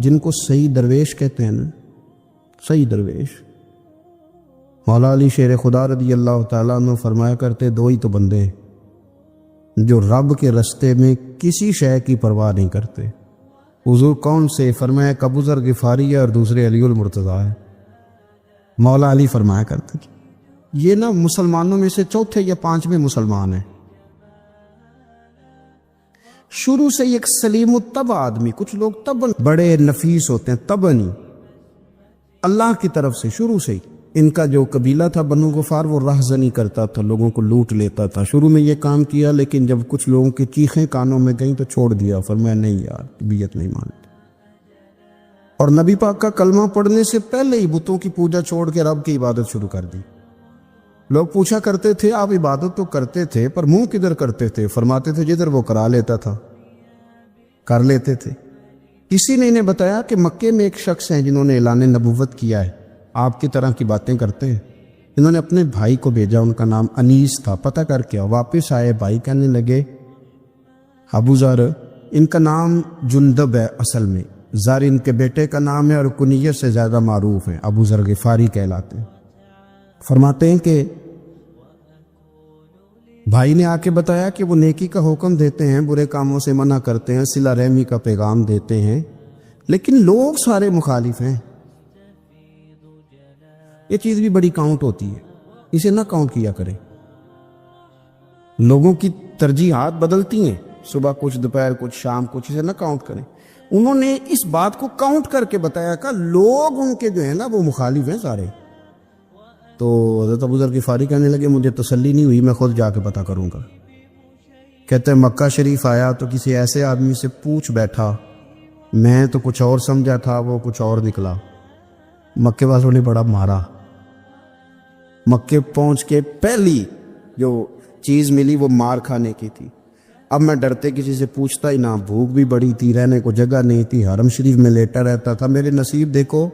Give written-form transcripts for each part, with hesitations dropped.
جن کو صحیح درویش کہتے ہیں نا، صحیح درویش، مولا علی شیر خدا رضی اللہ تعالیٰ عنہ فرمایا کرتے دو ہی تو بندے ہیں جو رب کے رستے میں کسی شے کی پرواہ نہیں کرتے۔ حضور کون سے؟ فرمایا ابو ذر غفاری ہے اور دوسرے علی المرتضیٰ ہے۔ مولا علی فرمایا کرتے یہ نا مسلمانوں میں سے چوتھے یا پانچویں مسلمان ہیں۔ شروع سے ایک سلیم الطبع آدمی، کچھ لوگ طبعاً بڑے نفیس ہوتے ہیں، طبعاً ہی اللہ کی طرف سے شروع سے ہی۔ ان کا جو قبیلہ تھا بنو غفار، وہ راہزنی کرتا تھا، لوگوں کو لوٹ لیتا تھا۔ شروع میں یہ کام کیا، لیکن جب کچھ لوگوں کی چیخیں کانوں میں گئیں تو چھوڑ دیا، فرمایا نہیں یار طبیعت نہیں مانتی۔ اور نبی پاک کا کلمہ پڑھنے سے پہلے ہی بتوں کی پوجا چھوڑ کے رب کی عبادت شروع کر دی۔ لوگ پوچھا کرتے تھے آپ عبادت تو کرتے تھے پر منہ کدھر کرتے تھے؟ فرماتے تھے جدھر وہ کرا لیتا تھا کر لیتے تھے۔ کسی نے انہیں بتایا کہ مکے میں ایک شخص ہیں جنہوں نے اعلان نبوت کیا ہے، آپ کی طرح کی باتیں کرتے ہیں۔ انہوں نے اپنے بھائی کو بھیجا، ان کا نام انیس تھا، پتہ کر کے واپس آئے، بھائی کہنے لگے ابو ذر ان کا نام جندب ہے، اصل میں ذر ان کے بیٹے کا نام ہے اور کنیت سے زیادہ معروف ہیں، ابو ذر غفاری کہلاتے ہیں۔ فرماتے ہیں کہ بھائی نے آ کے بتایا کہ وہ نیکی کا حکم دیتے ہیں، برے کاموں سے منع کرتے ہیں، صلہ رحمی کا پیغام دیتے ہیں، لیکن لوگ سارے مخالف ہیں۔ یہ چیز بھی بڑی کاؤنٹ ہوتی ہے، اسے نہ کاؤنٹ کیا کریں۔ لوگوں کی ترجیحات بدلتی ہیں، صبح کچھ، دوپہر کچھ، شام کچھ، اسے نہ کاؤنٹ کریں۔ انہوں نے اس بات کو کاؤنٹ کر کے بتایا کہ لوگ ان کے جو ہیں نا وہ مخالف ہیں سارے۔ تو حضرت ابو ذر غفاری کہنے لگے مجھے تسلی نہیں ہوئی، میں خود جا کے پتہ کروں گا۔ کہتے ہیں مکہ شریف آیا تو کسی ایسے آدمی سے پوچھ بیٹھا، میں تو کچھ اور سمجھا تھا، وہ کچھ اور نکلا۔ مکے والوں نے بڑا مارا۔ مکے پہنچ کے پہلی جو چیز ملی وہ مار کھانے کی تھی۔ اب میں ڈرتے کسی سے پوچھتا ہی نہ، بھوک بھی بڑی تھی، رہنے کو جگہ نہیں تھی، حرم شریف میں لیٹا رہتا تھا۔ میرے نصیب دیکھو،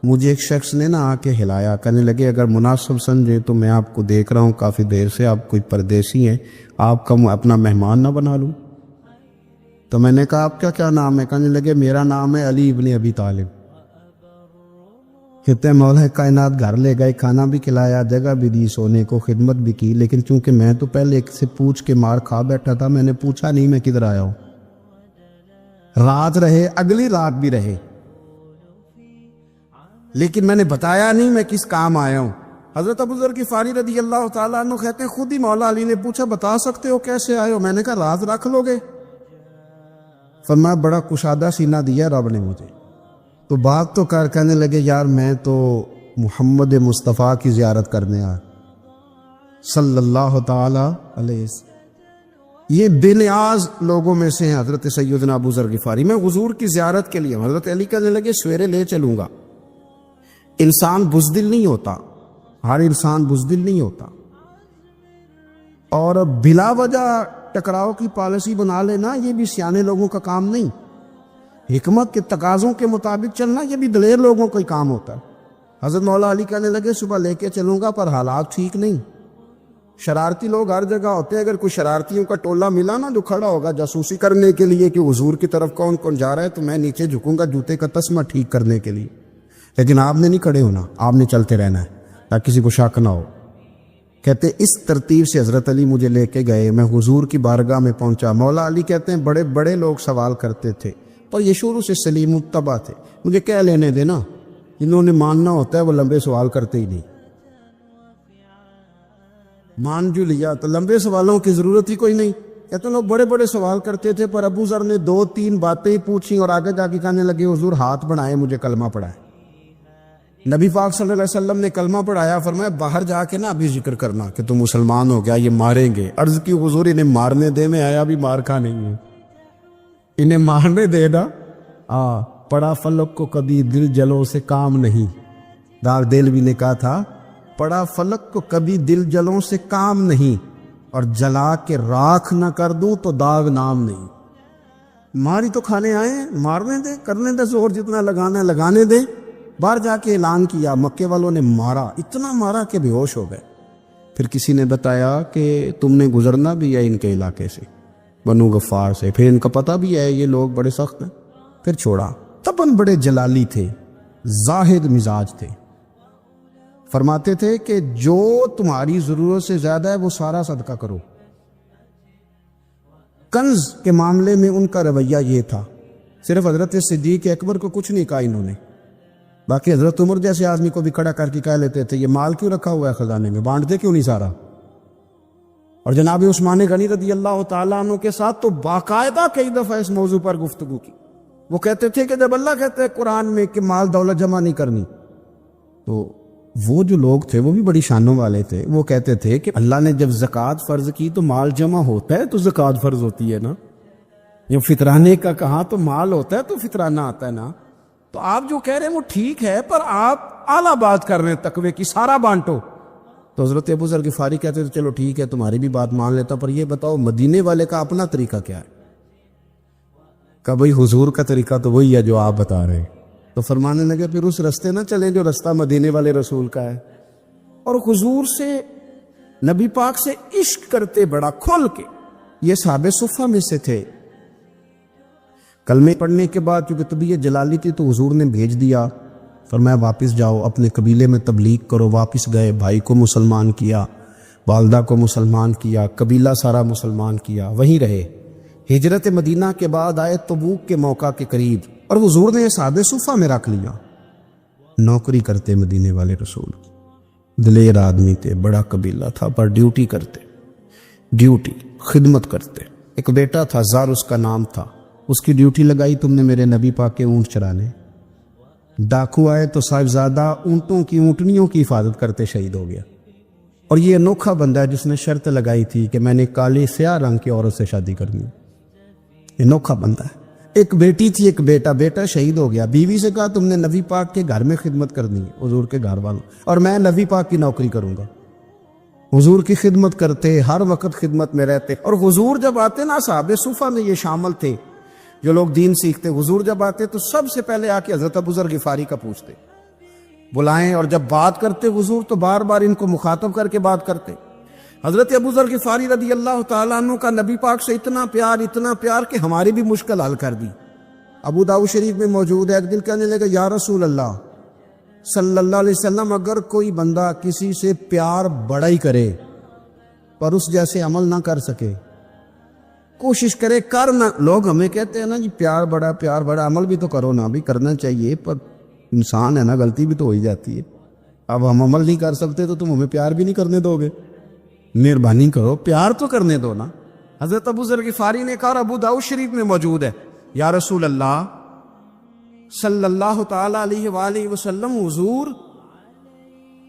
مجھے ایک شخص نے آ کے ہلایا، کہنے لگے اگر مناسب سمجھے تو میں آپ کو دیکھ رہا ہوں کافی دیر سے، آپ کوئی پردیسی ہیں، آپ کا اپنا مہمان نہ بنا لوں؟ تو میں نے کہا آپ کا کیا نام ہے؟ کہنے لگے میرا نام ہے علی ابن ابی طالب۔ کہتے ہیں مولا کائنات گھر لے گئے، کھانا بھی کھلایا، جگہ بھی دی، سونے کو خدمت بھی کی، لیکن چونکہ میں تو پہلے ایک سے پوچھ کے مار کھا بیٹھا تھا، میں نے پوچھا نہیں میں کدھر آیا ہوں۔ رات رہے، اگلی رات بھی رہے، لیکن میں نے بتایا نہیں میں کس کام آیا ہوں۔ حضرت ابو ذر غفاری رضی اللہ تعالیٰ عنہ کہتے ہیں خود ہی مولا علی نے پوچھا بتا سکتے ہو کیسے آئے ہو؟ میں نے کہا راز رکھ لو گے؟ فرمایا بڑا کشادہ سینہ دیا رب نے مجھے۔ تو بات تو کہنے لگے یار میں تو محمد مصطفیٰ کی زیارت کرنے آیا صلی اللہ تعالی علیہ وسلم۔ یہ بے نیاز لوگوں میں سے ہیں حضرت سیدنا ابو ذر غفاری۔ میں حضور کی زیارت کے لیے، حضرت علی کہنے لگے سویرے لے چلوں گا۔ انسان بزدل نہیں ہوتا، ہر انسان بزدل نہیں ہوتا، اور بلا وجہ ٹکراؤ کی پالیسی بنا لینا یہ بھی سیانے لوگوں کا کام نہیں۔ حکمت کے تقاضوں کے مطابق چلنا یہ بھی دلیر لوگوں کا ہی کام ہوتا ہے۔ حضرت مولا علی کہنے لگے صبح لے کے چلوں گا پر حالات ٹھیک نہیں، شرارتی لوگ ہر جگہ ہوتے ہیں۔ اگر کوئی شرارتیوں کا ٹولہ ملا نا جو کھڑا ہوگا جاسوسی کرنے کے لیے کہ حضور کی طرف کون کون جا رہا ہے، تو میں نیچے جھکوں گا جوتے کا تسمہ ٹھیک کرنے کے لیے، لیکن آپ نے نہیں کھڑے ہونا، آپ نے چلتے رہنا ہے تاکہ کسی کو شک نہ ہو۔ کہتے ہیں اس ترتیب سے حضرت علی مجھے لے کے گئے، میں حضور کی بارگاہ میں پہنچا۔ مولا علی کہتے ہیں بڑے بڑے لوگ سوال کرتے تھے پر یہ شروع سے سلیم الطبع تھے، مجھے کہہ لینے دینا، جنہوں نے ماننا ہوتا ہے وہ لمبے سوال کرتے ہی نہیں۔ مان جو لیا تو لمبے سوالوں کی ضرورت ہی کوئی نہیں۔ کہتے ہیں لوگ بڑے بڑے سوال کرتے تھے پر ابو ذر نے 2-3 باتیں پوچھی اور آگے جا کے کہنے لگے حضور ہاتھ بڑھائے مجھے کلمہ پڑھائے۔ نبی پاک صلی اللہ علیہ وسلم نے کلمہ پڑھایا، فرمایا باہر جا کے نا ابھی ذکر کرنا کہ تم مسلمان ہو گیا، یہ ماریں گے۔ عرض کی حضور انہیں مارنے دے، میں آیا بھی مار کھا نہیں ہوں، انہیں مارنے دے نا۔ پڑا فلک کو کبھی دل جلوں سے کام نہیں، داغ دلوی نے کہا تھا پڑا فلک کو کبھی دل جلوں سے کام نہیں، اور جلا کے راکھ نہ کر دوں تو داغ نام نہیں۔ ماری تو کھانے آئے ہیں، مارنے دے، کرنے دے، زور جتنا لگانا ہے لگانے دے۔ باہر جا کے اعلان کیا، مکے والوں نے مارا، اتنا مارا کہ بے ہوش ہو گئے۔ پھر کسی نے بتایا کہ تم نے گزرنا بھی ہے ان کے علاقے سے، بنو غفار سے، پھر ان کا پتہ بھی ہے یہ لوگ بڑے سخت ہیں، پھر چھوڑا۔ تبن بڑے جلالی تھے، زاہد مزاج تھے. فرماتے تھے کہ جو تمہاری ضرورت سے زیادہ ہے وہ سارا صدقہ کرو. کنز کے معاملے میں ان کا رویہ یہ تھا. صرف حضرت صدیق اکبر کو کچھ نہیں کہا انہوں نے، باقی حضرت عمر جیسے آدمی کو بھی کھڑا کر کے کہہ لیتے تھے یہ مال کیوں رکھا ہوا ہے خزانے میں، بانٹتے کیوں نہیں سارا. اور جناب عثمان غنی رضی اللہ تعالیٰ عنہ کے ساتھ تو باقاعدہ کئی دفعہ اس موضوع پر گفتگو کی. وہ کہتے تھے کہ جب اللہ کہتے ہیں قرآن میں کہ مال دولت جمع نہیں کرنی، تو وہ جو لوگ تھے وہ بھی بڑی شانوں والے تھے. وہ کہتے تھے کہ اللہ نے جب زکوٰۃ فرض کی تو مال جمع ہوتا ہے تو زکوٰۃ فرض ہوتی ہے نا. یہ فطرانے کا کہا تو مال ہوتا ہے تو فطرانہ آتا ہے نا. تو آپ جو کہہ رہے ہیں وہ ٹھیک ہے، پر آپ اعلیٰ بات کر رہے ہیں تقوی کی، سارا بانٹو. تو حضرت ابو ذر غفاری کہتے تھے چلو ٹھیک ہے تمہاری بھی بات مان لیتا، پر یہ بتاؤ مدینے والے کا اپنا طریقہ کیا ہے؟ کہ بھئی حضور کا طریقہ تو وہی ہے جو آپ بتا رہے ہیں. تو فرمانے لگے پھر اس رستے نہ چلیں جو رستہ مدینے والے رسول کا ہے. اور حضور سے، نبی پاک سے عشق کرتے بڑا کھول کے. یہ صحابہ صفہ میں سے تھے. کلمے پڑھنے کے بعد چونکہ طبیعت جلالی تھی تو حضور نے بھیج دیا، فرمایا واپس جاؤ اپنے قبیلے میں تبلیغ کرو. واپس گئے، بھائی کو مسلمان کیا، والدہ کو مسلمان کیا، قبیلہ سارا مسلمان کیا، وہیں رہے. ہجرت مدینہ کے بعد آئے تبوک کے موقع کے قریب، اور حضور نے صحابہ صفہ میں رکھ لیا. نوکری کرتے مدینے والے رسول، دلیر آدمی تھے، بڑا قبیلہ تھا، پر ڈیوٹی کرتے، ڈیوٹی خدمت کرتے. ایک بیٹا تھا زار اس کا نام تھا، اس کی ڈیوٹی لگائی تم نے میرے نبی پاک کے اونٹ چرانے. ڈاکو آئے تو صاحبزادہ اونٹوں کی، اونٹنیوں کی حفاظت کرتے شہید ہو گیا. اور یہ انوکھا بندہ ہے جس نے شرط لگائی تھی کہ میں نے کالی سیاہ رنگ کی عورت سے شادی کرنی. انوکھا بندہ ہے. ایک بیٹی تھی، ایک بیٹا، بیٹا شہید ہو گیا. بیوی سے کہا تم نے نبی پاک کے گھر میں خدمت کرنی ہے، حضور کے گھر والوں، اور میں نبی پاک کی نوکری کروں گا. حضور کی خدمت کرتے، ہر وقت خدمت میں رہتے. اور حضور جب آتے نا، صحابہ صفہ میں یہ شامل تھے جو لوگ دین سیکھتے، حضور جب آتے تو سب سے پہلے آ کے حضرت ابو ذر غفاری کا پوچھتے، بلائیں. اور جب بات کرتے حضور تو بار بار ان کو مخاطب کر کے بات کرتے. حضرت ابو ذر غفاری رضی اللہ تعالیٰ عنہ کا نبی پاک سے اتنا پیار کہ ہماری بھی مشکل حل کر دی. ابو داؤد شریف میں موجود ہے. ایک دن کہنے لگا یا رسول اللہ صلی اللہ علیہ وسلم، اگر کوئی بندہ کسی سے پیار بڑا ہی کرے پر اس جیسے عمل نہ کر سکے، کوشش کرے کرنا. لوگ ہمیں کہتے ہیں نا جی پیار بڑا، عمل بھی تو کرو نا. بھی کرنا چاہیے، پر انسان ہے نا، غلطی بھی تو ہو ہی جاتی ہے. اب ہم عمل نہیں کر سکتے تو تم ہمیں پیار بھی نہیں کرنے دو گے؟ مہربانی کرو، پیار تو کرنے دو نا. حضرت ابو ذر غفاری نے کہا، اور ابو داؤد شریف میں موجود ہے، یا رسول اللہ صلی اللہ تعالی علیہ وآلہ وسلم، حضور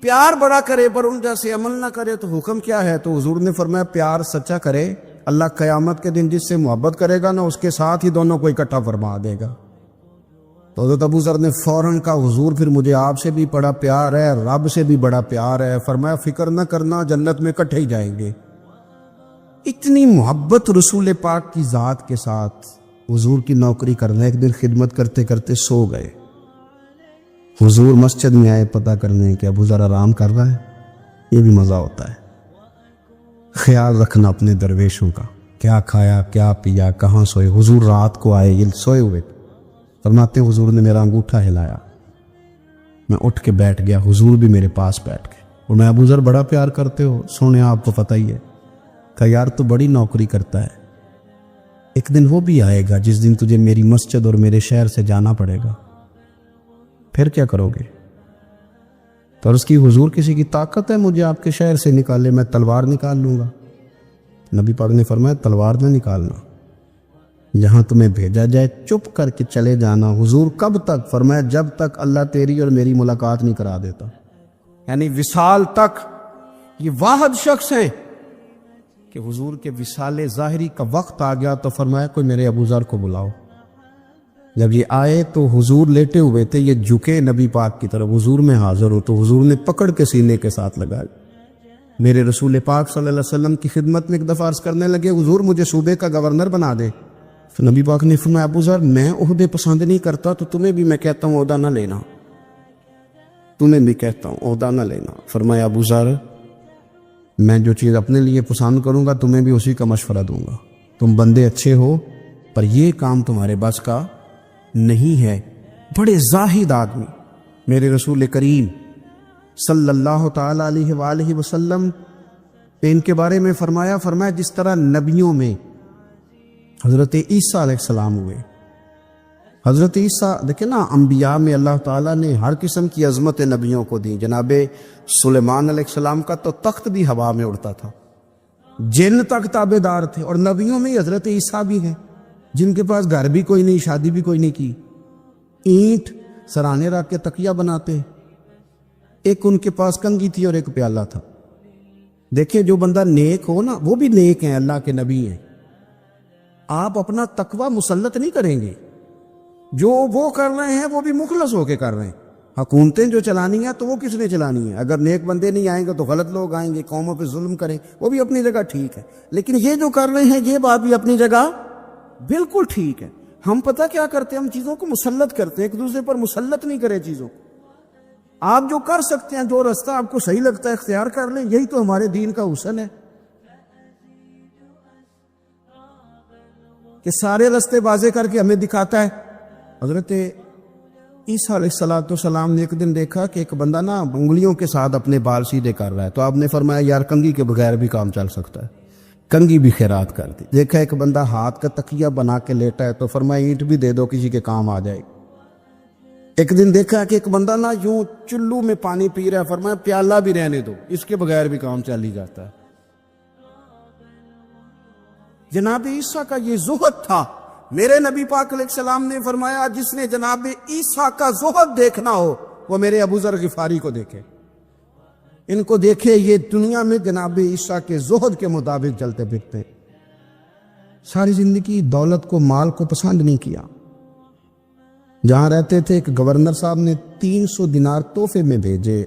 پیار بڑا کرے پر ان جیسے عمل نہ کرے تو حکم کیا ہے؟ تو حضور نے فرمایا پیار سچا کرے، اللہ قیامت کے دن جس سے محبت کرے گا نا، اس کے ساتھ ہی دونوں کو اکٹھا فرما دے گا. تو حضرت ابو ذر نے فوراً کہا، حضور پھر مجھے آپ سے بھی بڑا پیار ہے، رب سے بھی بڑا پیار ہے. فرمایا فکر نہ کرنا، جنت میں اکٹھے ہی جائیں گے. اتنی محبت رسول پاک کی ذات کے ساتھ. حضور کی نوکری کرنا. ایک دن خدمت کرتے کرتے سو گئے. حضور مسجد میں آئے پتہ کرنے کہ ابو ذر آرام کر رہا ہے. یہ بھی مزہ ہوتا ہے. خیال رکھنا اپنے درویشوں کا، کیا کھایا، کیا پیا، کہاں سوئے. حضور رات کو آئے، یہ سوئے ہوئے. فرماتے ہیں حضور نے میرا انگوٹھا ہلایا، میں اٹھ کے بیٹھ گیا، حضور بھی میرے پاس بیٹھ گئے. اور میں ابو ذر بڑا پیار کرتے ہو، سونے آپ کو پتہ ہی ہے. کہ یار تو بڑی نوکری کرتا ہے، ایک دن وہ بھی آئے گا جس دن تجھے میری مسجد اور میرے شہر سے جانا پڑے گا، پھر کیا کرو گے؟ تو اس کی حضور کسی کی طاقت ہے مجھے آپ کے شہر سے نکالے؟ میں تلوار نکال لوں گا. نبی پاک نے فرمایا تلوار نہ نکالنا، جہاں تمہیں بھیجا جائے چپ کر کے چلے جانا. حضور کب تک؟ فرمایا جب تک اللہ تیری اور میری ملاقات نہیں کرا دیتا. یعنی وصال تک. یہ واحد شخص ہے کہ حضور کے وصال ظاہری کا وقت آ گیا تو فرمایا کوئی میرے ابو ذر کو بلاؤ. جب یہ آئے تو حضور لیٹے ہوئے تھے، یہ جھکے نبی پاک کی طرف، حضور میں حاضر ہو. تو حضور نے پکڑ کے سینے کے ساتھ لگا. میرے رسول پاک صلی اللہ علیہ وسلم کی خدمت میں ایک دفعہ عرض کرنے لگے، حضور مجھے صوبے کا گورنر بنا دے. تو نبی پاک نے فرمایا ابو ذر میں عہدے پسند نہیں کرتا، تو تمہیں بھی میں کہتا ہوں عہدہ نہ لینا، تمہیں بھی کہتا ہوں عہدہ نہ لینا. فرمایا ابو ذر میں جو چیز اپنے لیے پسند کروں گا تمہیں بھی اسی کا مشورہ دوں گا. تم بندے اچھے ہو پر یہ کام تمہارے بس کا نہیں ہے. بڑے زاہد آدمی. میرے رسول کریم صلی اللہ تعالی علیہ وآلہ وسلم نے ان کے بارے میں فرمایا جس طرح نبیوں میں حضرت عیسیٰ علیہ السلام ہوئے. حضرت عیسیٰ دیکھیں نا، انبیاء میں اللہ تعالیٰ نے ہر قسم کی عظمت نبیوں کو دی. جناب سلیمان علیہ السلام کا تو تخت بھی ہوا میں اڑتا تھا، جن تک تابع دار تھے. اور نبیوں میں حضرت عیسیٰ بھی ہیں جن کے پاس گھر بھی کوئی نہیں، شادی بھی کوئی نہیں کی، اینٹ سرانے رکھ کے تکیہ بناتے. ایک ان کے پاس کنگھی تھی اور ایک پیالہ تھا. دیکھیں جو بندہ نیک ہو نا، وہ بھی نیک ہیں، اللہ کے نبی ہیں. آپ اپنا تقوی مسلط نہیں کریں گے. جو وہ کر رہے ہیں وہ بھی مخلص ہو کے کر رہے ہیں. حکومتیں جو چلانی ہیں تو وہ کس نے چلانی ہے؟ اگر نیک بندے نہیں آئیں گے تو غلط لوگ آئیں گے، قوموں پہ ظلم کریں، وہ بھی اپنی جگہ ٹھیک ہے. لیکن یہ جو کر رہے ہیں یہ بات بھی اپنی جگہ بالکل ٹھیک ہے. ہم پتہ کیا کرتے ہیں؟ ہم چیزوں کو مسلط کرتے ہیں، ایک دوسرے پر مسلط نہیں کرے چیزوں کو. آپ جو کر سکتے ہیں، جو رستہ آپ کو صحیح لگتا ہے اختیار کر لیں. یہی تو ہمارے دین کا حسن ہے کہ سارے رستے واضح کر کے ہمیں دکھاتا ہے. حضرت عیسیٰ علیہ السلام نے ایک دن دیکھا کہ ایک بندہ نا انگلیوں کے ساتھ اپنے بال سیدھے کر رہا ہے. تو آپ نے فرمایا یار کنگھی کے بغیر بھی کام چل سکتا ہے. کنگھی بھی خیرات کر دی. دیکھا ایک بندہ ہاتھ کا تکیہ بنا کے لیٹا ہے تو فرمایا اینٹ بھی دے دو، کسی کے کام آ جائے. ایک دن دیکھا کہ ایک بندہ نا یوں چلو میں پانی پی رہا ہے، فرمایا پیالہ بھی رہنے دو، اس کے بغیر بھی کام چل ہی جاتا ہے. جناب عیسیٰ کا یہ زہد تھا. میرے نبی پاک علیہ السلام نے فرمایا جس نے جناب عیسیٰ کا زہد دیکھنا ہو وہ میرے ابو ذر غفاری کو دیکھے. ان کو دیکھے، یہ دنیا میں جناب عیسیٰ کے زہد کے مطابق چلتے پھرتے. ساری زندگی دولت کو، مال کو پسند نہیں کیا. جہاں رہتے تھے ایک گورنر صاحب نے 300 دینار تحفے میں بھیجے.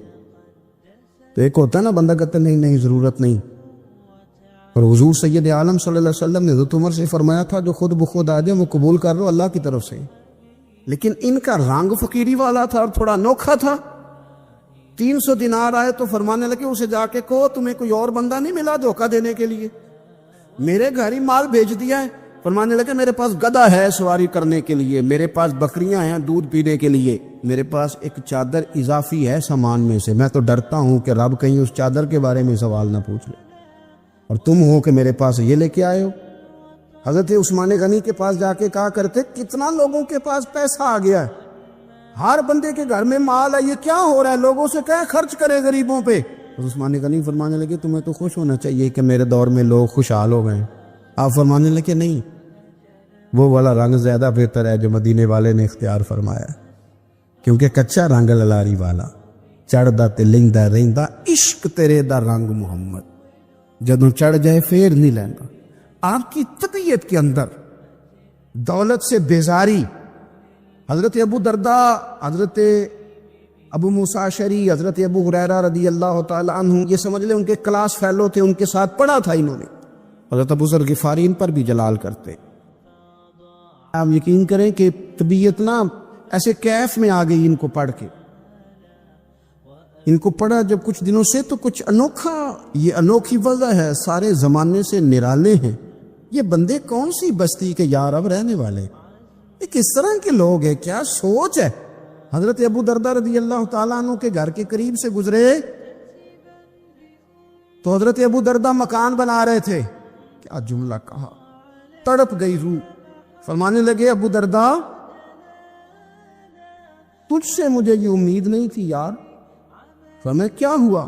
تو ایک ہوتا ہے نا بندہ کہتا نہیں ضرورت نہیں. اور حضور سید عالم صلی اللہ علیہ وسلم نے حضرت عمر سے فرمایا تھا جو خود بخود آ جائے وہ قبول کر لو اللہ کی طرف سے. لیکن ان کا رنگ فقیری والا تھا اور تھوڑا انوکھا تھا. 300 دینار آئے تو فرمانے لگے اسے جا کے کہو تمہیں کوئی اور بندہ نہیں ملا دھوکہ دینے کے لیے؟ میرے گھر ہی مال بھیج دیا ہے. فرمانے لگے میرے پاس گدھا ہے سواری کرنے کے لیے، میرے پاس بکریاں ہیں دودھ پینے کے لیے، میرے پاس ایک چادر اضافی ہے سامان میں سے. میں تو ڈرتا ہوں کہ رب کہیں اس چادر کے بارے میں سوال نہ پوچھ لے، اور تم ہو کہ میرے پاس یہ لے کے آئے ہو. حضرت عثمان غنی کے پاس جا کے کہا کرتے کتنا لوگوں کے پاس پیسہ آ گیا ہے، ہر بندے کے گھر میں مال ہے، یہ کیا ہو رہا ہے؟ لوگوں سے کہیں خرچ کرے غریبوں پہ. عثمان غنی فرمانے لگے تمہیں تو خوش ہونا چاہیے کہ میرے دور میں لوگ خوشحال ہو گئے. آپ فرمانے لگے نہیں، وہ والا رنگ زیادہ بہتر ہے جو مدینے والے نے اختیار فرمایا، کیونکہ کچا رنگ للاری والا چڑھدا تے لیندا رہندا عشق تیرے دا رنگ محمد، جدوں چڑھ جائے پھر نہیں لیندا. آپ کی طبیعت کے اندر دولت سے بیزاری. حضرت ابو درداء، حضرت ابو موسیٰ اشعری، حضرت ابو ہریرہ رضی اللہ تعالی عنہ، یہ سمجھ لیں ان کے کلاس فیلو تھے، ان کے ساتھ پڑھا تھا انہوں نے. حضرت ابو ذر غفاری ان پر بھی جلال کرتے. آپ یقین کریں کہ طبیعت نا ایسے کیف میں آ گئی ان کو پڑھ کے. ان کو پڑھا جب کچھ دنوں سے تو کچھ انوکھا، یہ انوکھی وضع ہے، سارے زمانے سے نرالے ہیں. یہ بندے کون سی بستی کے یار اب رہنے والے، یہ کس طرح کے لوگ ہیں، کیا سوچ ہے. حضرت ابو درداء رضی اللہ تعالیٰ عنہ کے گھر کے قریب سے گزرے تو حضرت ابو درداء مکان بنا رہے تھے. کیا جملہ کہا، تڑپ گئی روح. فرمانے لگے ابو درداء تجھ سے مجھے یہ امید نہیں تھی یار. فرمایا کیا ہوا؟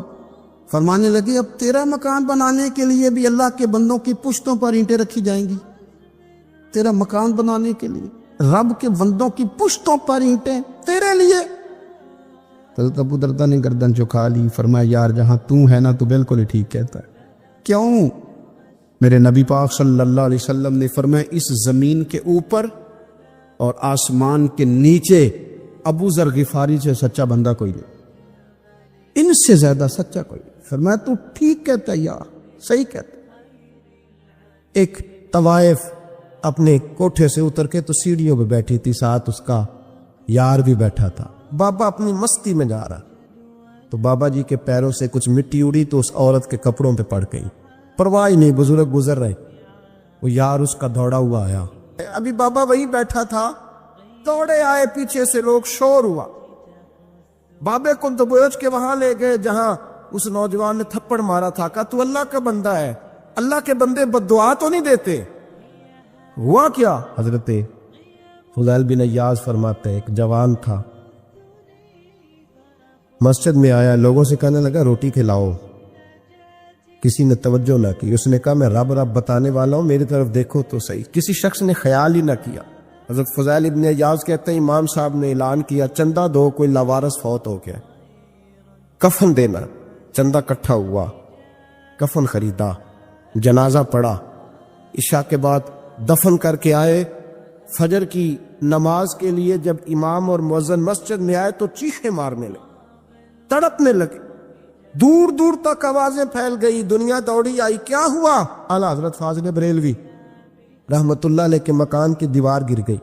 فرمانے لگے اب تیرا مکان بنانے کے لیے بھی اللہ کے بندوں کی پشتوں پر اینٹیں رکھی جائیں گی. تیرا مکان بنانے کے لیے رب کے بندوں کی پشتوں پر اینٹیں تیرے لیے. حضرت ابو درداء نے گردن جھکا لی. فرمایا یار جہاں تو ہے نا تو بالکل ہی ٹھیک کہتا ہے. کیوں؟ میرے نبی پاک صلی اللہ علیہ وسلم نے فرمایا اس زمین کے اوپر اور آسمان کے نیچے ابو ذر غفاری سے سچا بندہ کوئی نہیں، ان سے زیادہ سچا کوئی نہیں. فرمایا تو ٹھیک کہتا ہے یار، صحیح کہتا. ایک طوائف اپنے کوٹھے سے اتر کے تو سیڑھیوں پہ بیٹھی تھی، ساتھ اس کا یار بھی بیٹھا تھا. بابا اپنی مستی میں جا رہا تو بابا جی کے پیروں سے کچھ مٹی اڑی تو اس عورت کے کپڑوں پہ پڑ گئی. پرواہ نہیں، بزرگ گزر رہے. وہ یار اس کا دوڑا ہوا آیا. ابھی بابا وہی بیٹھا تھا دوڑے آئے پیچھے سے لوگ، شور ہوا، بابے کو تو بوجھ کے وہاں لے گئے جہاں اس نوجوان نے تھپڑ مارا تھا. کہا تو اللہ کا بندہ ہے، اللہ کے بندے بد دعا تو نہیں دیتے. ہوا کیا؟ حضرت فضیل بن عیاض فرماتے ہیں ایک جوان تھا، مسجد میں آیا، لوگوں سے کہنے لگا روٹی کھلاؤ. کسی نے توجہ نہ کی. اس نے کہا میں رب رب بتانے والا ہوں، میری طرف دیکھو تو صحیح. کسی شخص نے خیال ہی نہ کیا. حضرت فضیل ابن عیاض کہتے ہیں امام صاحب نے اعلان کیا چندہ دو، کوئی لاوارث فوت ہو گیا، کفن دینا. چندہ کٹھا ہوا، کفن خریدا، جنازہ پڑا، عشاء کے بعد دفن کر کے آئے. فجر کی نماز کے لیے جب امام اور مؤذن مسجد میں آئے تو چیخیں مارنے لگے، تڑپنے لگے، دور دور تک آوازیں پھیل گئی، دنیا دوڑی آئی. کیا ہوا؟ اعلیٰ حضرت فاضل بریلوی رحمت اللہ علیہ کے مکان کی دیوار گر گئی.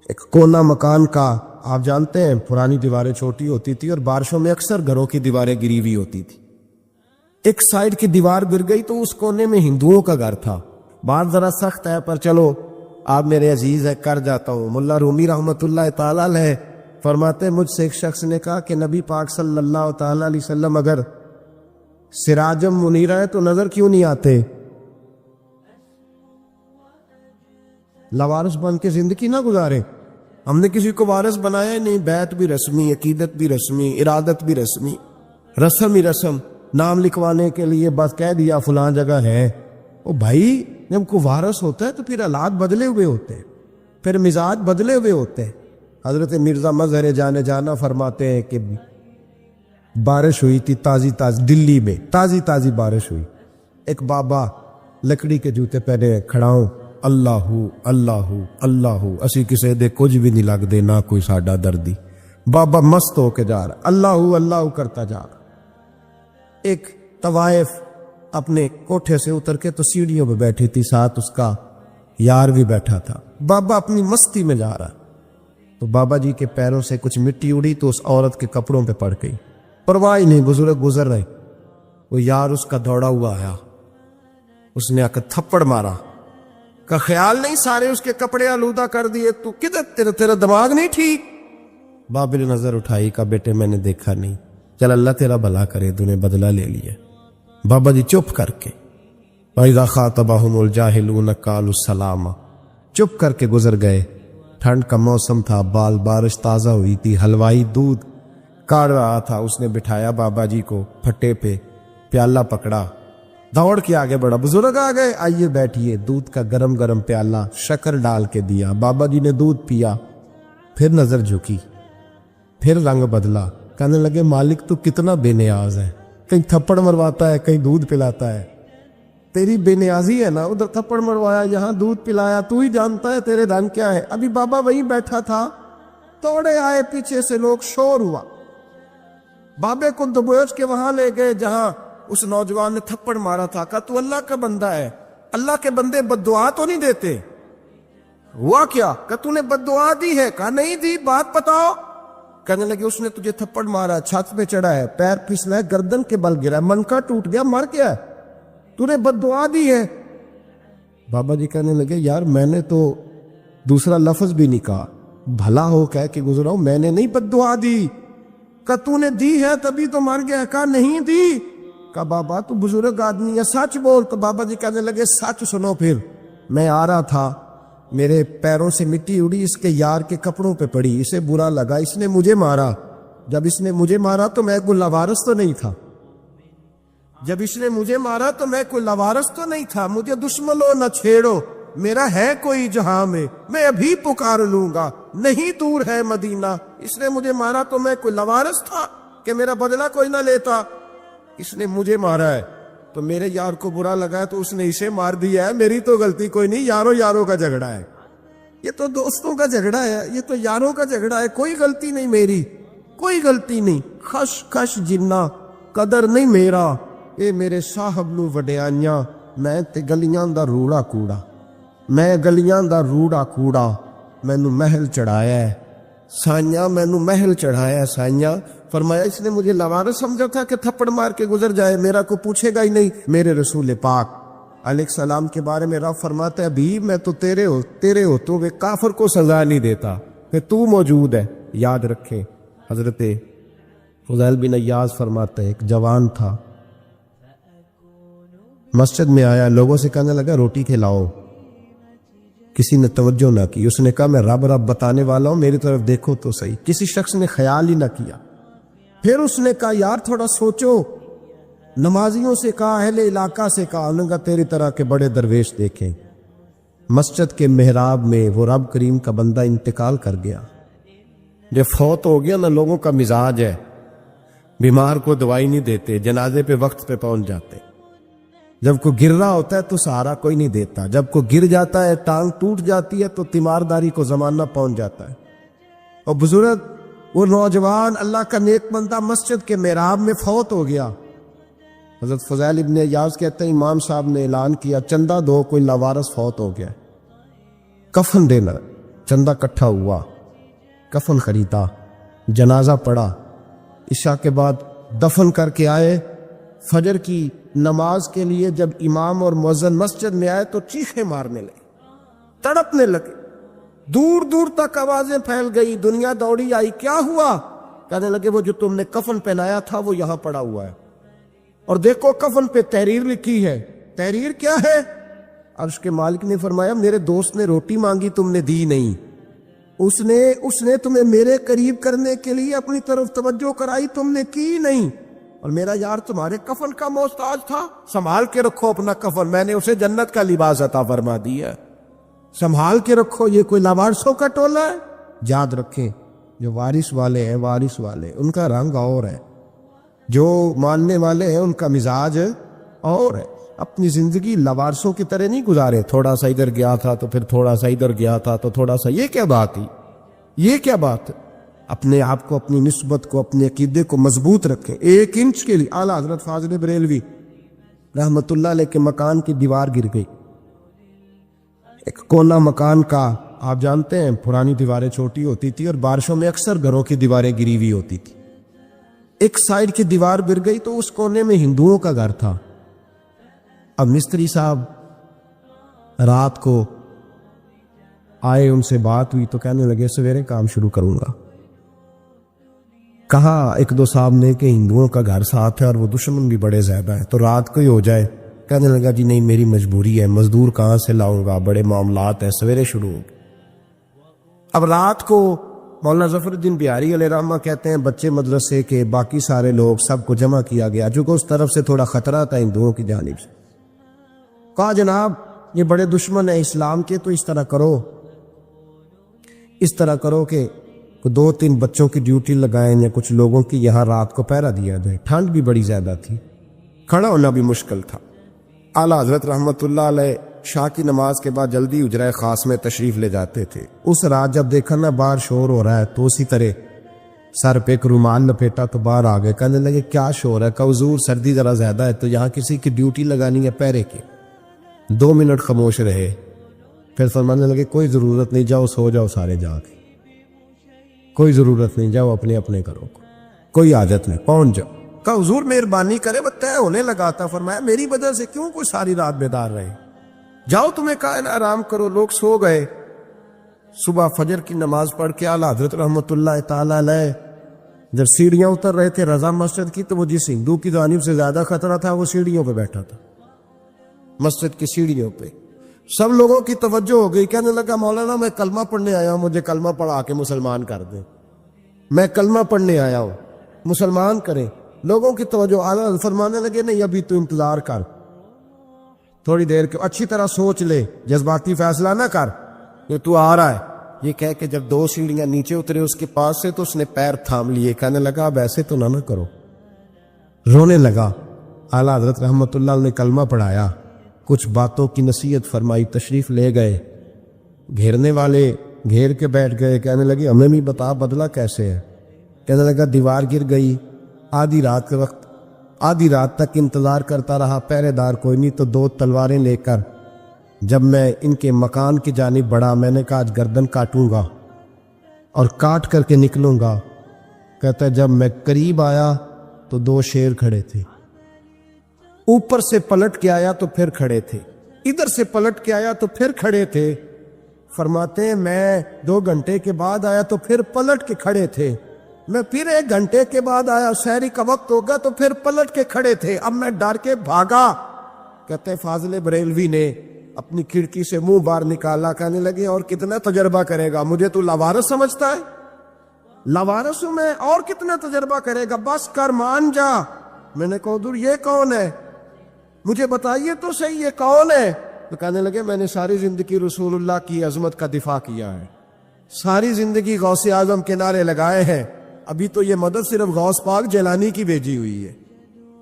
ایک کونا مکان کا، آپ جانتے ہیں پرانی دیواریں چھوٹی ہوتی تھی اور بارشوں میں اکثر گھروں کی دیواریں گری ہوئی ہوتی تھی. ایک سائیڈ کی دیوار گر گئی تو اس کونے میں ہندوؤں کا گھر تھا. بات ذرا سخت ہے پر چلو آپ میرے عزیز ہے کر جاتا ہوں. ملا رومی رحمت اللہ تعالی علیہ فرماتے مجھ سے ایک شخص نے کہا کہ نبی پاک صلی اللہ تعالی علیہ وسلم اگر سراجم منیرہ ہے تو نظر کیوں نہیں آتے؟ لاوارث بن کے زندگی نہ گزارے. ہم نے کسی کو وارث بنایا ہی نہیں. بیعت بھی رسمی، عقیدت بھی رسمی، ارادت بھی رسمی، رسم ہی رسم. نام لکھوانے کے لیے بس کہہ دیا فلاں جگہ ہے. او بھائی جب کو وارث ہوتا ہے تو پھر حالات بدلے ہوئے ہوتے ہیں، پھر مزاج بدلے ہوئے ہوتے ہیں. حضرت مرزا مظہر جانے جانا فرماتے ہیں کہ بارش ہوئی تھی تازی دلی میں تازی بارش ہوئی. ایک بابا لکڑی کے جوتے پہنے کھڑا ہوں، اللہ اللہ اللہ اسی کسے دے کچھ بھی نہیں لگ دے نہ کوئی ساڈا دردی. بابا مست ہو کے جا رہا، اللہ اللہ کرتا جا رہا. ایک طوائف اپنے کوٹھے سے اتر کے تو سیڑھیوں پہ بیٹھی تھی، ساتھ اس کا یار بھی بیٹھا تھا. بابا اپنی مستی میں جا رہا تو بابا جی کے پیروں سے کچھ مٹی اڑی تو اس عورت کے کپڑوں پہ پڑ گئی. پرواہ نہیں، بزرگ گزر رہے. وہ یار اس کا دوڑا ہوا آیا، اس نے آ کر تھپڑ مارا. کا خیال نہیں سارے اس کے کپڑے آلودہ کر دیے، تو کدھر تیرا دماغ نہیں ٹھیک؟ بابا نے نظر اٹھائی، کہا بیٹے میں نے دیکھا نہیں، چل اللہ تیرا بھلا کرے، تو نے بدلہ لے لیا. بابا جی چپ کر کے وَإِذَا خَاطَبَهُمُ الْجَاهِلُونَ قَالُوا السَّلَامَ چپ کر کے گزر گئے. ٹھنڈ کا موسم تھا، بارش تازہ ہوئی تھی، حلوائی دودھ کاڑ رہا تھا. اس نے بٹھایا بابا جی کو پھٹے پہ، پیالہ پکڑا، دوڑ کے آگے بڑھا. بزرگ آ گئے، آئیے بیٹھیے. دودھ کا گرم پیالہ شکر ڈال کے دیا. بابا جی نے دودھ پیا، پھر نظر جھکی، پھر رنگ بدلا. کہنے لگے مالک تو کتنا بے نیاز ہے، کہیں تھپڑ مرواتا ہے، کہیں دودھ پلاتا ہے. تیری بے نیازی ہے نا، ادھر تھپڑ مروایا، یہاں دودھ پلایا، تو ہی جانتا ہے تیرے رنگ کیا ہے. ابھی بابا وہیں بیٹھا تھا، توڑے آئے پیچھے سے لوگ، شور ہوا، بابے کو دبوچ کے وہاں لے گئے جہاں اس نوجوان نے تھپڑ مارا تھا. کہا تو اللہ کا بندہ ہے، اللہ کے بندے بد دعا تو نہیں دیتے. ہوا کیا؟ کہ تو نے بد دعا دی ہے؟ کہا نہیں دی، بات بتاؤ. کہنے لگے اس نے تجھے تھپڑ مارا، چھت پہ چڑھا ہے، پیر پھسلا ہے، گردن کے بل گرا ہے، منکا ٹوٹ گیا، مر گیا، تو نے بد دعا دی ہے. بابا جی کہنے لگے یار میں نے تو دوسرا لفظ بھی نہیں کہا، بھلا ہو کہہ کے گزرا ہوں، میں نے نہیں بد دعا دی. کہ تو نے دی ہے تبھی تو مر گیا. کہا نہیں دی. کہا بابا تو بزرگ آدمی ہے، سچ بول. تو بابا جی کہنے لگے سچ سنو. پھر میں آ رہا تھا، میرے پیروں سے مٹی اڑی، اس کے یار کے کپڑوں پہ پڑی، اسے برا لگا، اس نے مجھے مارا. جب اس نے مجھے مارا تو میں کوئی لاوارث تو نہیں تھا، جب اس نے مجھے مارا تو میں کوئی لاوارث تو نہیں تھا. مجھے دشمنوں نہ چھیڑو، میرا ہے کوئی جہاں میں ابھی پکار لوں گا، نہیں دور ہے مدینہ. اس نے مجھے مارا تو میں کوئی لاوارث تھا کہ میرا بدلہ کوئی نہ لیتا. اس نے مجھے مارا ہے تو میرے یار کو برا لگا ہے تو اس نے اسے مار دیا ہے، میری تو غلطی کوئی نہیں. یاروں کا جھگڑا ہے، یہ تو دوستوں کا جھگڑا ہے، یہ تو یاروں کا جھگڑا ہے، کوئی غلطی نہیں میری، کوئی غلطی نہیں. خش جنہ قدر نہیں میرا، اے میرے صاحب نو وڈیانیاں، میں تے گلیاں دا روڑا کوڑا، میں گلیاں دا روڑا کوڑا، مینوں محل چڑھایا ہے سائیاں، مینوں محل چڑھایا ہے سائیاں. فرمایا اس نے مجھے لاوارث سمجھا تھا کہ تھپڑ مار کے گزر جائے، میرا کو پوچھے گا ہی نہیں. میرے رسول پاک علیہ السلام کے بارے میں رب فرماتا ہے ابھی میں تو تیرے ہوتے ہوئے کافر کو سزا نہیں دیتا کہ تو موجود ہے. یاد رکھیں حضرت فضیل بن ایاز فرماتا ہے ایک جوان تھا، مسجد میں آیا، لوگوں سے کہنے لگا روٹی کھلاؤ. کسی نے توجہ نہ کی. اس نے کہا میں رب بتانے والا ہوں، میری طرف دیکھو تو صحیح. کسی شخص نے خیال ہی نہ کیا. پھر اس نے کہا یار تھوڑا سوچو. نمازیوں سے کہا، اہل علاقہ سے کہا، انہوں نے کہا تیری طرح کے بڑے درویش دیکھیں. مسجد کے محراب میں وہ رب کریم کا بندہ انتقال کر گیا. جب فوت ہو گیا نا، لوگوں کا مزاج ہے بیمار کو دوائی نہیں دیتے، جنازے پہ وقت پہ پہنچ جاتے. جب کوئی گر رہا ہوتا ہے تو سہارا کوئی نہیں دیتا، جب کوئی گر جاتا ہے ٹانگ ٹوٹ جاتی ہے تو تیمارداری کو زمانہ پہنچ جاتا ہے. اور بزرگ وہ نوجوان اللہ کا نیک بندہ مسجد کے محراب میں فوت ہو گیا. حضرت فضیل ابن ایاز کہتے ہیں امام صاحب نے اعلان کیا چندہ دو، کوئی لاوارث فوت ہو گیا، کفن دینا. چندہ اکٹھا ہوا، کفن خریدا، جنازہ پڑھا، عشاء کے بعد دفن کر کے آئے. فجر کی نماز کے لیے جب امام اور مؤذن مسجد میں آئے تو چیخیں مارنے لگے، تڑپنے لگے. دور دور تک آوازیں پھیل گئی، دنیا دوڑی آئی. کیا ہوا؟ کہنے لگے وہ جو تم نے کفن پہنایا تھا وہ یہاں پڑا ہوا ہے، اور دیکھو کفن پہ تحریر لکھی ہے. تحریر کیا ہے؟ عرش کے مالک نے فرمایا میرے دوست نے روٹی مانگی تم نے دی نہیں، اس نے تمہیں میرے قریب کرنے کے لیے اپنی طرف توجہ کرائی، تم نے کی نہیں. اور میرا یار تمہارے کفن کا محتاج تھا، سنبھال کے رکھو اپنا کفن، میں نے اسے جنت کا لباس عطا فرما دیا، سنبھال کے رکھو. یہ کوئی لاوارثوں کا ٹولہ ہے؟ یاد رکھیں جو وارث والے ہیں، وارث والے ان کا رنگ اور ہے، جو ماننے والے ہیں ان کا مزاج اور ہے. اپنی زندگی لوارثوں کی طرح نہیں گزارے، تھوڑا سا ادھر گیا تھا تو پھر تھوڑا سا ادھر گیا تھا تو تھوڑا سا. یہ کیا بات ہے؟ یہ کیا بات ہے؟ اپنے آپ کو، اپنی نسبت کو، اپنے عقیدے کو مضبوط رکھیں. 1 انچ کے لیے اعلیٰ حضرت فاضل بریلوی رحمت اللہ علیہ کے مکان کی دیوار گر گئی. ایک کونا مکان کا، آپ جانتے ہیں پرانی دیواریں چھوٹی ہوتی تھی اور بارشوں میں اکثر گھروں کی دیواریں گری ہوئی ہوتی تھی. ایک سائڈ کی دیوار گر گئی تو اس کونے میں ہندوؤں کا گھر تھا. اب مستری صاحب رات کو آئے، ان سے بات ہوئی تو کہنے لگے سویرے کام شروع کروں گا. کہا 1-2 صاحب نے کہ ہندوؤں کا گھر ساتھ ہے اور وہ دشمن بھی بڑے زیادہ ہیں تو رات کو ہی ہو جائے. کہنے لگا جی نہیں میری مجبوری ہے، مزدور کہاں سے لاؤں گا، بڑے معاملات ہیں، سویرے شروع ہوگی. اب رات کو مولانا ظفر الدین بہاری علیہ رحمہ کہتے ہیں بچے مدرسے کے باقی سارے لوگ سب کو جمع کیا گیا، چونکہ اس طرف سے تھوڑا خطرہ تھا ہندوؤں کی جانب سے. کہا جناب یہ بڑے دشمن ہیں اسلام کے، تو اس طرح کرو کہ 2-3 بچوں کی ڈیوٹی لگائیں یا کچھ لوگوں کی یہاں رات کو پہرا دیا جائے. ٹھنڈ بھی بڑی زیادہ تھی، کھڑا ہونا بھی مشکل تھا. اعلیٰ حضرت رحمت اللہ علیہ شاہ کی نماز کے بعد جلدی اجرائے خاص میں تشریف لے جاتے تھے. اس رات جب دیکھا نا باہر شور ہو رہا ہے تو اسی طرح سر پہ ایک رومال لپیٹا تو باہر آ گئے. کہنے لگے کیا شور ہے؟ کہ حضور سردی ذرا زیادہ ہے تو یہاں کسی کی ڈیوٹی لگانی ہے پہرے کی. 2 منٹ خاموش رہے، پھر فرمانے لگے کوئی ضرورت نہیں، جاؤ سو جاؤ سارے جا کے، کوئی ضرورت نہیں، جاؤ اپنے اپنے کرو، کوئی حاجت نہیں، پہنچ جاؤ. کہا حضور مہربانی کرے، وہ طے ہونے لگا تھا. فرمایا میری وجہ سے کیوں کوئی ساری رات بیدار رہے، جاؤ تمہیں کہا نا آرام کرو. لوگ سو گئے. صبح فجر کی نماز پڑھ کے اعلیٰ حضرت رحمت اللہ تعالی علیہ جب سیڑھیاں اتر رہے تھے رضا مسجد کی، تو وہ جس ہندو کی جانب سے زیادہ خطرہ تھا وہ سیڑھیوں پہ بیٹھا تھا، مسجد کی سیڑھیوں پہ. سب لوگوں کی توجہ ہو گئی. کہنے لگا مولانا میں کلمہ پڑھنے آیا ہوں، مجھے کلمہ پڑھا کے مسلمان کر دیں، میں کلمہ پڑھنے آیا ہوں، مسلمان کریں. لوگوں کی توجہ. اعلیٰ فرمانے لگے نہیں ابھی تو انتظار کر، تھوڑی دیر کے اچھی طرح سوچ لے، جذباتی فیصلہ نہ کر کہ تو آ رہا ہے. یہ کہہ کے جب 2 سیڑھیاں نیچے اترے اس کے پاس سے تو اس نے پیر تھام لیے. کہنے لگا اب ایسے تو نہ کرو، رونے لگا. اعلیٰ حضرت رحمت اللہ نے کلمہ پڑھایا، کچھ باتوں کی نصیحت فرمائی، تشریف لے گئے. گھیرنے والے گھیر کے بیٹھ گئے. کہنے لگے ہمیں بھی بتا بدلہ کیسے ہے. کہنے لگا دیوار گر گئی، آدھی رات کے وقت، آدھی رات تک انتظار کرتا رہا، پہرے دار کوئی نہیں، تو 2 تلواریں لے کر جب میں ان کے مکان کی جانب بڑھا، میں نے کہا آج گردن کاٹوں گا اور کاٹ کر کے نکلوں گا. کہتا ہے جب میں قریب آیا تو 2 شیر کھڑے تھے، اوپر سے پلٹ کے آیا تو پھر کھڑے تھے، ادھر سے پلٹ کے آیا تو پھر کھڑے تھے۔ فرماتے ہیں میں 2 گھنٹے کے بعد آیا تو پھر پلٹ کے کھڑے تھے، میں پھر 1 گھنٹے کے بعد آیا، سحری کا وقت ہوگا تو پھر پلٹ کے کھڑے تھے، اب میں ڈر کے بھاگا۔ کہتے ہیں فاضل بریلوی نے اپنی کھڑکی سے منہ باہر نکالا، کہنے لگے اور کتنا تجربہ کرے گا، مجھے تو لاوارث سمجھتا ہے؟ لاوارث ہوں میں، اور کتنا تجربہ کرے گا، بس کر مان جا۔ میں نے کہا حضور یہ کون ہے، مجھے بتائیے تو صحیح یہ کون ہے؟ تو کہنے لگے میں نے ساری زندگی رسول اللہ کی عظمت کا دفاع کیا ہے، ساری زندگی غوث اعظم کے نعرے لگائے ہیں، ابھی تو یہ مدد صرف غوث پاک جیلانی کی بھیجی ہوئی ہے،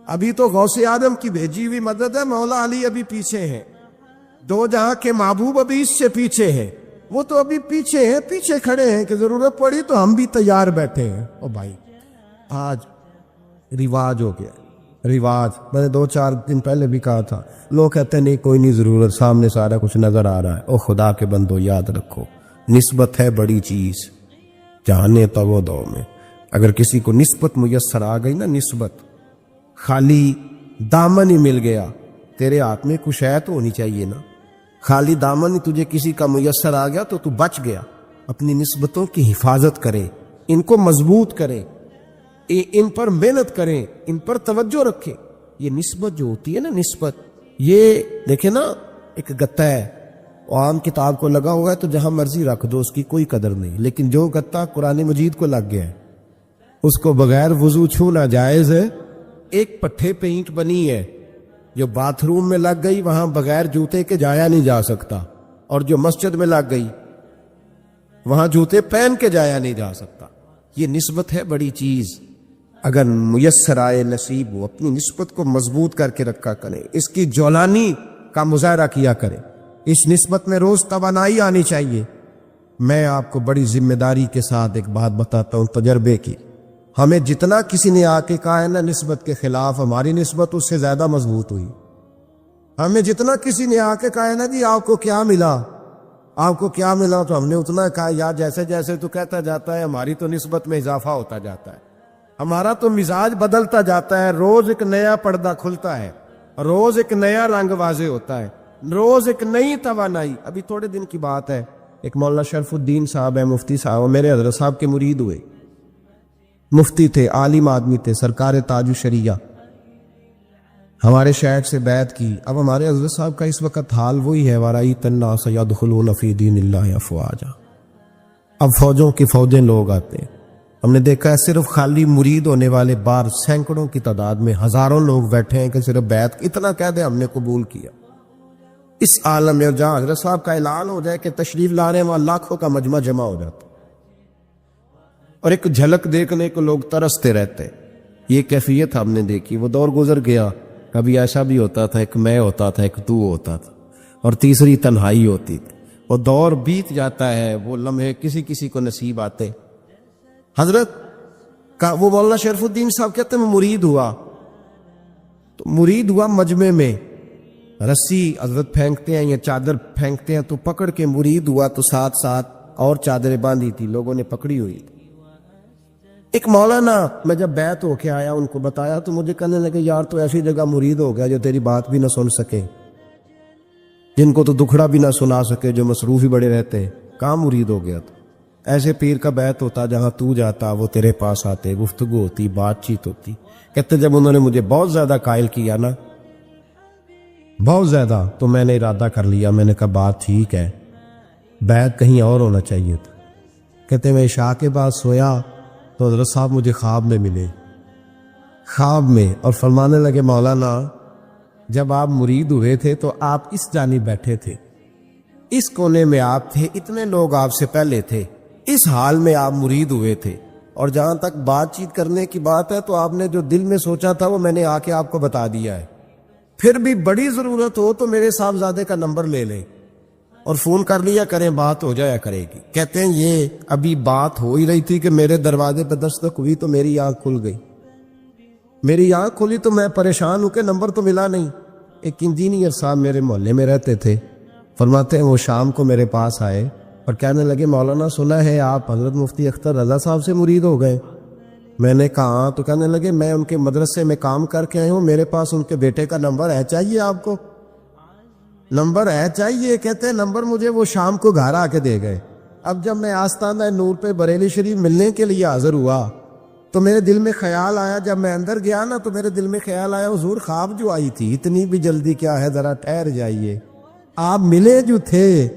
ابھی تو غوث اعظم کی بھیجی ہوئی مدد ہے، مولا علی ابھی پیچھے ہیں، 2 جہاں کے محبوب ابھی اس سے پیچھے ہیں، وہ تو ابھی پیچھے ہیں، پیچھے کھڑے ہیں کہ ضرورت پڑی تو ہم بھی تیار بیٹھے ہیں۔ او بھائی آج رواج ہو گیا، رواج، میں نے 2-4 دن پہلے بھی کہا تھا، لوگ کہتے ہیں نہیں کوئی نہیں ضرورت، سامنے سارا کچھ نظر آ رہا ہے۔ او خدا کے بندو یاد رکھو، نسبت ہے بڑی چیز، جانے تو وہ دو میں، اگر کسی کو نسبت میسر آ گئی نا، نسبت، خالی دامن ہی مل گیا، تیرے ہاتھ میں کچھ ہے تو ہونی چاہیے نا، خالی دامن ہی تجھے کسی کا میسر آ گیا تو بچ گیا۔ اپنی نسبتوں کی حفاظت کریں، ان کو مضبوط کریں، ان پر محنت کریں، ان پر توجہ رکھیں۔ یہ نسبت جو ہوتی ہے نا، نسبت، یہ دیکھیں نا، ایک گتا ہے وہ عام کتاب کو لگا ہوا ہے تو جہاں مرضی رکھ دو، اس کی کوئی قدر نہیں، لیکن جو گتا قرآن مجید کو لگ گیا ہے اس کو بغیر وضو چھونا جائز ہے۔ ایک پٹھے پہ اینٹ بنی ہے جو باتھ روم میں لگ گئی، وہاں بغیر جوتے کے جایا نہیں جا سکتا، اور جو مسجد میں لگ گئی وہاں جوتے پہن کے جایا نہیں جا سکتا۔ یہ نسبت ہے بڑی چیز، اگر میسر آئے نصیب ہو، اپنی نسبت کو مضبوط کر کے رکھا کریں، اس کی جولانی کا مظاہرہ کیا کریں، اس نسبت میں روز توانائی آنی چاہیے۔ میں آپ کو بڑی ذمہ داری کے ساتھ ایک بات بتاتا ہوں تجربے کی، ہمیں جتنا کسی نے آ کے کہا ہے نا نسبت کے خلاف، ہماری نسبت اس سے زیادہ مضبوط ہوئی۔ ہمیں جتنا کسی نے آ کے کہا ہے نا جی آپ کو کیا ملا، آپ کو کیا ملا، تو ہم نے اتنا کہا یار جیسے جیسے تو کہتا جاتا ہے ہماری تو نسبت میں اضافہ ہوتا جاتا ہے، ہمارا تو مزاج بدلتا جاتا ہے، روز ایک نیا پردہ کھلتا ہے، روز ایک نیا رنگ واضح ہوتا ہے، روز ایک نئی توانائی۔ ابھی تھوڑے دن کی بات ہے، ایک مولانا شرف الدین صاحب ہے، مفتی صاحب، وہ میرے حضرت صاحب کے مرید ہوئے، مفتی تھے، عالم آدمی تھے، سرکار تاج الشریعہ، ہمارے شہر سے بیعت کی۔ اب ہمارے حضرت صاحب کا اس وقت حال وہی ہے، وَرَأَيْتَ النَّاسَ يَدْخُلُونَ فِي دِينِ اللَّهِ أَفْوَاجًا، اب فوجوں کی فوجیں لوگ آتے ہیں۔ ہم نے دیکھا ہے صرف خالی مرید ہونے والے بار سینکڑوں کی تعداد میں ہزاروں لوگ بیٹھے ہیں کہ صرف بیعت اتنا کہہ دے ہم نے قبول کیا۔ اس عالم میں جہاں حضرت صاحب کا اعلان ہو جائے کہ تشریف لا رہے ہیں، وہاں لاکھوں کا مجمع جمع ہو جاتا، اور ایک جھلک دیکھنے کو لوگ ترستے رہتے۔ یہ کیفیت ہم نے دیکھی، وہ دور گزر گیا، کبھی ایسا بھی ہوتا تھا ایک میں ہوتا تھا، ایک تو ہوتا تھا، اور تیسری تنہائی ہوتی تھی۔ وہ دور بیت جاتا ہے، وہ لمحے کسی کسی کو نصیب آتے۔ حضرت کا وہ مولانا شرف الدین صاحب کہتے ہیں میں مرید ہوا، تو مرید ہوا مجمع میں، رسی حضرت پھینکتے ہیں یا چادر پھینکتے ہیں تو پکڑ کے مرید ہوا، تو ساتھ ساتھ اور چادریں باندھی تھی، لوگوں نے پکڑی ہوئی تھی۔ ایک مولانا، میں جب بیعت ہو کے آیا ان کو بتایا تو مجھے کہنے لگے یار تو ایسی جگہ مرید ہو گیا جو تیری بات بھی نہ سن سکے، جن کو تو دکھڑا بھی نہ سنا سکے، جو مصروف ہی بڑے رہتے ہیں، کہاں مرید ہو گیا؟ تو ایسے پیر کا بیعت ہوتا جہاں تو جاتا وہ تیرے پاس آتے، گفتگو ہوتی، بات چیت ہوتی۔ کہتے جب انہوں نے مجھے بہت زیادہ قائل کیا نا، بہت زیادہ، تو میں نے ارادہ کر لیا، میں نے کہا بات ٹھیک ہے، بیعت کہیں اور ہونا چاہیے تھا۔ کہتے میں عشاء کے بعد سویا تو حضرت صاحب مجھے خواب میں ملے، خواب میں، اور فرمانے لگے مولانا جب آپ مرید ہوئے تھے تو آپ اس جانب بیٹھے تھے، اس کونے میں آپ تھے، اتنے لوگ آپ سے پہلے تھے، اس حال میں آپ مرید ہوئے تھے، اور جہاں تک بات چیت کرنے کی بات ہے تو آپ نے جو دل میں سوچا تھا وہ میں نے آ کے آپ کو بتا دیا ہے، پھر بھی بڑی ضرورت ہو تو میرے صاحبزادے کا نمبر لے لیں اور فون کر لیا کریں، بات ہو جایا کرے گی۔ کہتے ہیں یہ ابھی بات ہو ہی رہی تھی کہ میرے دروازے پہ دستک ہوئی تو میری آنکھ کھل گئی، میری آنکھ کھلی تو میں پریشان ہوں کہ نمبر تو ملا نہیں۔ ایک انجینئر صاحب میرے محلے میں رہتے تھے، فرماتے ہیں وہ شام کو میرے پاس آئے اور کہنے لگے مولانا سنا ہے آپ حضرت مفتی اختر رضا صاحب سے مرید ہو گئے۔ میں نے کہا ہاں، تو کہنے لگے میں ان کے مدرسے میں کام کر کے آئے ہوں، میرے پاس ان کے بیٹے کا نمبر ہے، چاہیے آپ کو؟ نمبر ہے چاہیے؟ کہتے ہیں نمبر مجھے وہ شام کو گھر آ کے دے گئے۔ اب جب میں آستانہ نور پہ بریلی شریف ملنے کے لیے حاضر ہوا تو میرے دل میں خیال آیا، جب میں اندر گیا نا تو میرے دل میں خیال آیا حضور خواب جو آئی تھی اتنی بھی جلدی کیا ہے، ذرا ٹھہر جائیے، آپ ملے جو تھے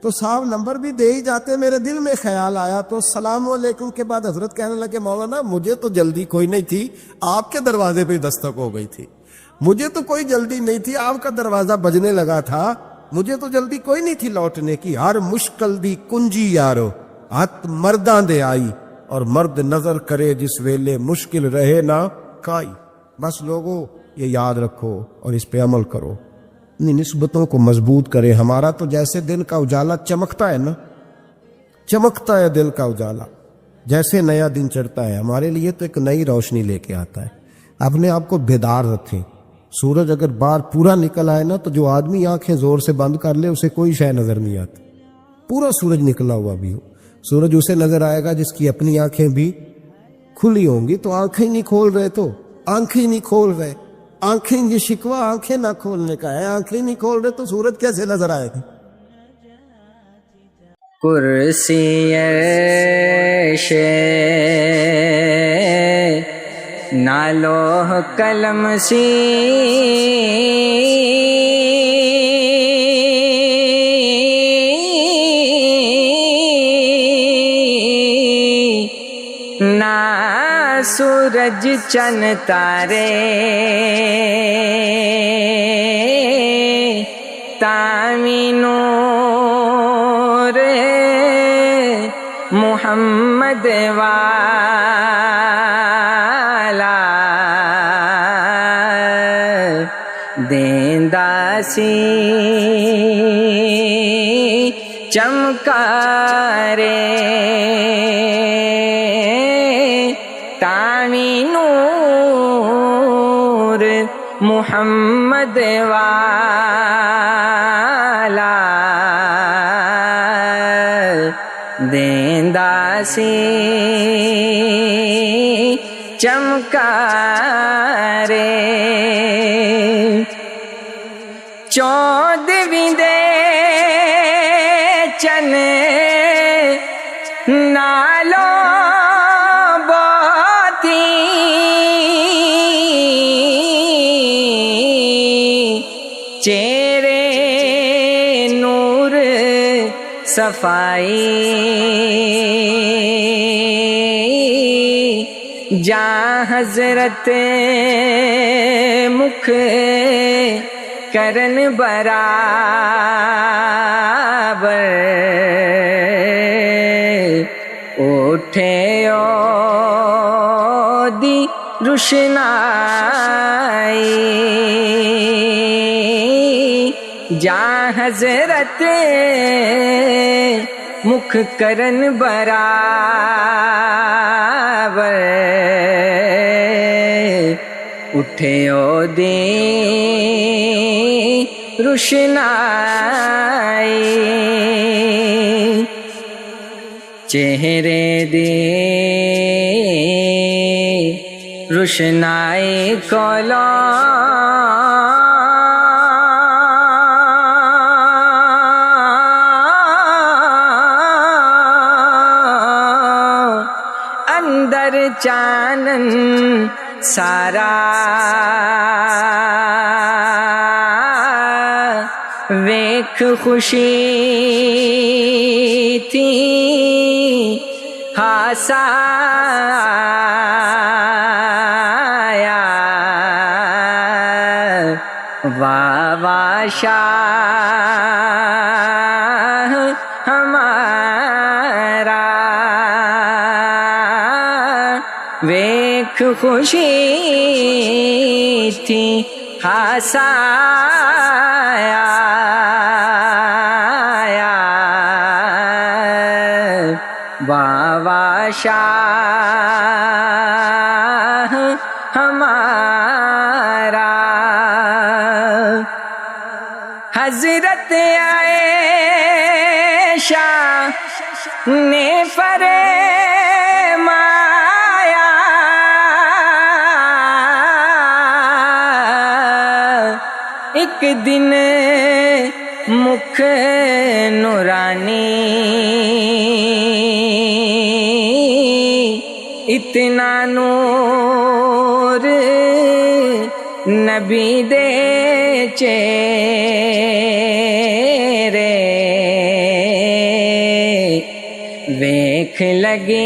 تو صاحب نمبر بھی دے ہی جاتے۔ میرے دل میں خیال آیا تو السلام علیکم کے بعد حضرت کہنے لگے مولانا مجھے تو جلدی کوئی نہیں تھی، آپ کے دروازے پہ دستک ہو گئی تھی، مجھے تو کوئی جلدی نہیں تھی، آپ کا دروازہ بجنے لگا تھا، مجھے تو جلدی کوئی نہیں تھی لوٹنے کی، ہر مشکل دی کنجی یارو ہاتھ مرداں دے آئی، اور مرد نظر کرے جس ویلے مشکل رہے نہ کائی۔ بس لوگوں یہ یاد رکھو اور اس پہ عمل کرو، اپنی نسبتوں کو مضبوط کرے۔ ہمارا تو جیسے دن کا اجالا چمکتا ہے نا، چمکتا ہے دل کا اجالا، جیسے نیا دن چڑھتا ہے ہمارے لیے تو ایک نئی روشنی لے کے آتا ہے۔ اپنے آپ کو بیدار رکھیں۔ سورج اگر باہر پورا نکل آئے نا تو جو آدمی آنکھیں زور سے بند کر لے اسے کوئی شے نظر نہیں آتی، پورا سورج نکلا ہوا بھی ہو، سورج اسے نظر آئے گا جس کی اپنی آنکھیں بھی کھلی ہوں گی۔ تو آنکھیں نہیں کھول رہے، تو آنکھیں نہیں کھول رہے، آنکھیں یہ شکوہ آنکھیں نہ کھولنے کا ہے، آنکھیں نہیں کھول رہے تو سورج کیسے نظر آئے گی؟ کرسی عرش نہ لوح قلم سی نہ سورج چن تارے تامی نور محمد والا دیندا سی چمکارے تامی نور محمد والا دیندا سی چمکارے چودویں دے چن نالو باتی چہرے نور صفائی جاں حضرت مکھ کرن برابر اٹھے دی روشنائی جاں حضرت مکھ کرن برابر اٹھے دی روشنائی چہرے دی روشنائی کولو اندر چانن سارا ویکھ خوشی تھی ہاسایا واہ واہ شاہ ہمارا ویکھ خوشی تھی ہاسایا واہ واہ شاہ ہمارا حضرت عائشہ نے فرمایا ਇੱਕ ਦਿਨ ਮੁਖ ਨੂਰਾਨੀ ਇਤਨਾ ਨੂਰ ਨਬੀ ਦੇ ਚਿਹਰੇ ਵੇਖ ਲਗੇ